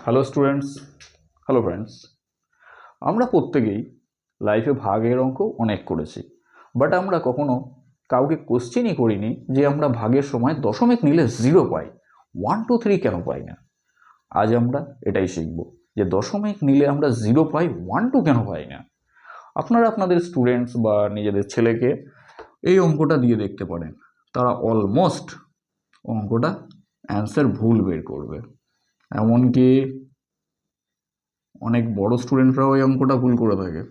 Hello students, hello friends. আমরা প্রত্যেকেই লাইফে ভাগের অঙ্ক অনেক করেছি, বাট আমরা কখনো কাউকে কোশ্চেনই করিনি যে আমরা ভাগের সময় দশমিক নিলে 0 পাই, 1 2 3 কেন পাই না। আজ আমরা এটাই শিখব যে দশমিক নিলে আমরা 0 পাই, 1 2 কেন পাই না। আপনারা আপনাদের স্টুডেন্টস বা নিজেদের ছেলেকে এই অঙ্কটা দিয়ে দেখতে পারেন, তারা অলমোস্ট অঙ্কটা অ্যান্সার ভুল বের করবে। এমনকি অনেক বড় স্টুডেন্টরাও এই অঙ্কটা ভুল করে থাকে।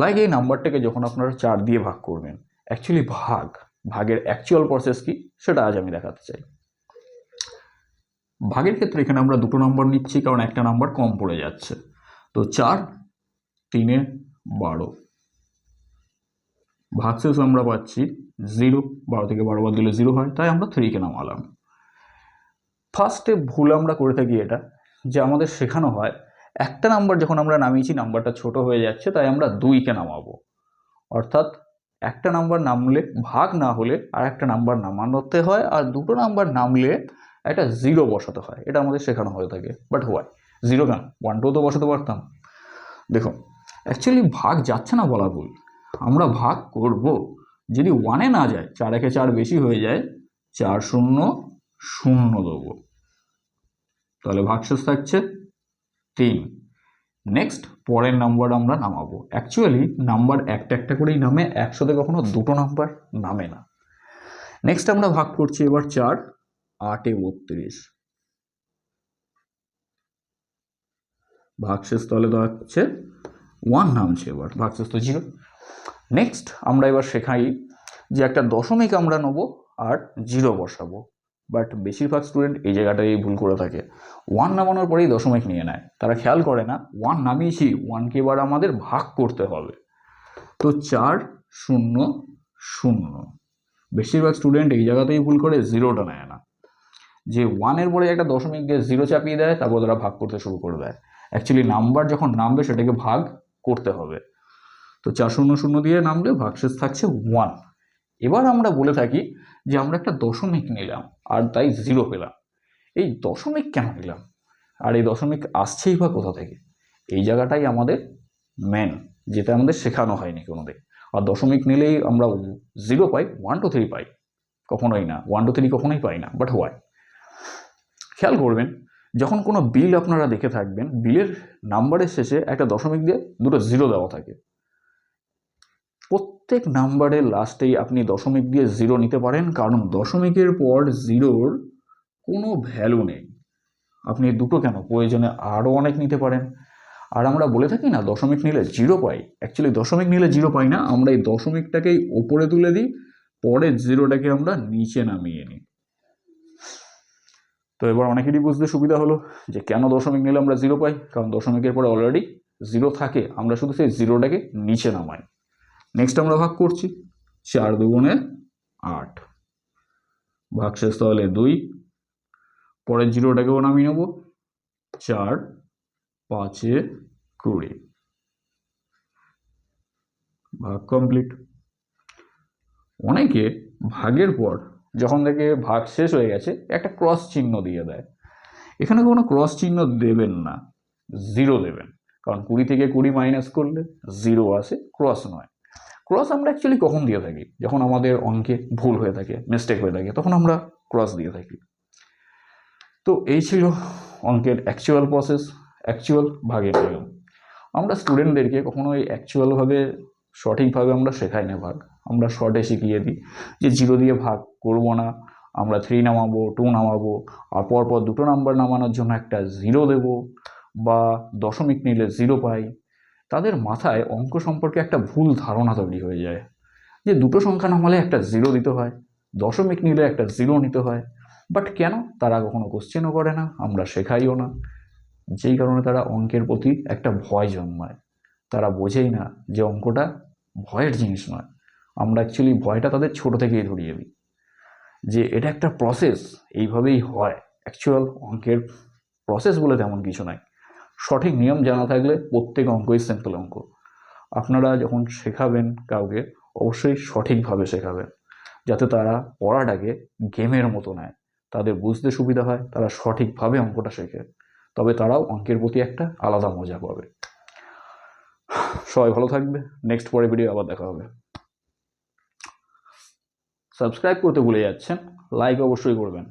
লাইক এই নাম্বারটাকে যখন আপনারা 4 দিয়ে ভাগ করবেন, অ্যাকচুয়ালি ভাগের অ্যাকচুয়াল প্রসেস কি সেটা আজ আমি দেখাতে চাই। ভাগের ক্ষেত্রে এখানে আমরা দুটো নাম্বার নিচ্ছি কারণ একটা নাম্বার কম পড়ে যাচ্ছে। তো 4 3 12, ভাগশেষ আমরা পাচ্ছি 0। 12 থেকে 12 বাদ দিলে 0 হয়, তাই আমরা 3কে নামালাম। ফার্স্টে ভুল আমরা করে থাকি এটা, যে আমাদের শেখানো হয় একটা নাম্বার যখন আমরা নামিয়েছি নাম্বারটা ছোট হয়ে যাচ্ছে, তাই আমরা 2কে নামাবো। অর্থাৎ একটা নাম্বার নামলে ভাগ না হলে আর একটা নাম্বার নামানোতে হয়, আর দুটো নাম্বার নামলে একটা 0 বসাতে হয়। এটা আমাদের শেখানো হয়ে থাকে। বাট হোয়াই 0 কেন? 1 2 তো বসাতে পারতাম। দেখুন, অ্যাকচুয়ালি ভাগ যাচ্ছে না বলা ভুল, আমরা ভাগ করব। যদি 1-এ না যায়, 4 1 4 বেশি হয়ে যায়, 4 0 0 দেবো, তাহলে ভাগশেষ থাকছে 3। নেক্সট পরের নাম্বার আমরা নামাবো। অ্যাকচুয়ালি নাম্বার একটা একটা করেই নামে, একসাথে কখনো দুটো নাম্বার নামে না। নেক্সট আমরা ভাগ করছি এবার 4 8 32, ভাগশেষ তাহলে হচ্ছে 1 নামছে, এবার ভাগশেষ তো 0। নেক্সট আমরা এবার শেখাই যে একটা দশমিক আমরা নেবো আর 0 বসাবো। বাট বেশিরভাগ স্টুডেন্ট এই জায়গাটাই ভুল করে থাকে, 1 নামানোর পরেই দশমিক নিয়ে নেয়। তারা খেয়াল করে না 1 নামিয়েছি, 1কে এবার আমাদের ভাগ করতে হবে। তো 4 0 0, বেশিরভাগ স্টুডেন্ট এই জায়গাতেই ভুল করে, 0টা নেয় না। যে 1-এর পরে একটা দশমিক দিয়ে 0 চাপিয়ে দেয়, তারপর তারা ভাগ করতে শুরু করে দেয়। অ্যাকচুয়ালি নাম্বার যখন নামবে সেটাকে ভাগ করতে হবে। তো 4 0 0 দিয়ে নামলে ভাগশেষ থাকছে 1। এবার আমরা বলে থাকি যে আমরা একটা দশমিক নিলাম আর তাই 0 পেলাম। এই দশমিক কেন নিলাম, আর এই দশমিক আসছেই বা কোথা থেকে? এই জায়গাটাই আমাদের মেন, যেটা আমাদের শেখানো হয়নি কোনোদিন। আর দশমিক নিলেই আমরা 0 পাই, 1 2 3 পাই, কখনোই না 1 2 3 কখনোই পাই না। But why? খেয়াল করবেন, যখন কোনো বিল আপনারা দেখে থাকবেন, বিলের নাম্বারের শেষে একটা দশমিক দিয়ে দুটো 0 দেওয়া থাকে। প্রত্যেক নাম্বারের লাস্টেই আপনি দশমিক দিয়ে 0 নিতে পারেন, কারণ দশমিকের পর 0-র কোনো ভ্যালু নেই। আপনি দুটো কেন, প্রয়োজনে আরও অনেক নিতে পারেন। আর আমরা বলে থাকি না দশমিক নিলে 0 পাই, অ্যাকচুয়ালি দশমিক নিলে 0 পাই না, আমরা এই দশমিকটাকেই ওপরে তুলে দিই, পরে 0টাকে আমরা নিচে নামিয়ে নিই। তো এবার অনেকেরই বুঝতে সুবিধা হলো যে কেন দশমিক নিলে আমরা 0 পাই, কারণ দশমিকের পরে অলরেডি 0 থাকে, আমরা শুধু সেই 0টাকে নিচে নামাই। নেক্সট আমরা ভাগ করছি 4 2 8, ভাগশেষ তাহলে 2, পরের 0টাকেও নামিয়ে নেব, 4 5 20, ভাগ কমপ্লিট। অনেকে ভাগের পর যখন থেকে ভাগ শেষ হয়ে গেছে একটা ক্রস চিহ্ন দিয়ে দেয়। এখানে কোনো ক্রস চিহ্ন দেবেন না, 0 দেবেন, কারণ 20 থেকে 20 মাইনাস করলে 0 আসে, ক্রস নয়। ক্রস আমরা অ্যাকচুয়ালি কখন দিয়ে থাকি? যখন আমাদের অঙ্কে ভুল হয়ে থাকে, মিস্টেক হয়ে থাকে, তখন আমরা ক্রস দিয়ে থাকি। তো এই ছিল অঙ্কের অ্যাকচুয়াল প্রসেস, অ্যাকচুয়াল ভাগের নিয়ম। আমরা স্টুডেন্টদেরকে কখনো এই অ্যাকচুয়ালভাবে সঠিকভাবে আমরা শেখাই না ভাগ, আমরা শর্টে শিখিয়ে দিই যে 0 দিয়ে ভাগ করব না, আমরা 3 নামাবো, 2 নামাবো, আর পরপর দুটো নাম্বার নামানোর জন্য একটা 0 দেব, বা দশমিক নিলে 0 পাই। তাদের মাথায় অঙ্ক সম্পর্কে একটা ভুল ধারণা তৈরি হয়ে যায় যে দুটো সংখ্যা নামালে একটা 0 দিতে হয়, দশমিক নিলে একটা 0 নিতে হয়। বাট কেন? তারা কখনো কোশ্চেনও করে না, আমরা শেখাইও না, যেই কারণে তারা অঙ্কের প্রতি একটা ভয় জন্মায়। তারা বোঝেই না যে অঙ্কটা ভয়ের জিনিস নয়। আমরা অ্যাকচুয়ালি ভয়টা তাদের ছোট থেকেই ধরিয়ে দিই যে এটা একটা প্রসেস, এইভাবেই হয়। অ্যাকচুয়াল অঙ্কের প্রসেস বলে তেমন কিছু নাই। সঠিক নিয়ম জানা থাকলে প্রত্যেক অঙ্কই সিম্পল অঙ্ক। আপনারা যখন শেখাবেন কাউকে, অবশ্যই সঠিকভাবে শেখাবেন, যাতে তারা পড়াটাকে গেমের মতো নেয়, তাদের বুঝতে সুবিধা হয়, তারা সঠিকভাবে অঙ্কটা শেখে। তবে তারাও অঙ্কের প্রতি একটা আলাদা মজা পাবে। সবাই ভালো থাকবে, নেক্সট পরে ভিডিও আবার দেখা হবে। সাবস্ক্রাইব করতে ভুলে যাচ্ছেন, লাইক অবশ্যই করবেন।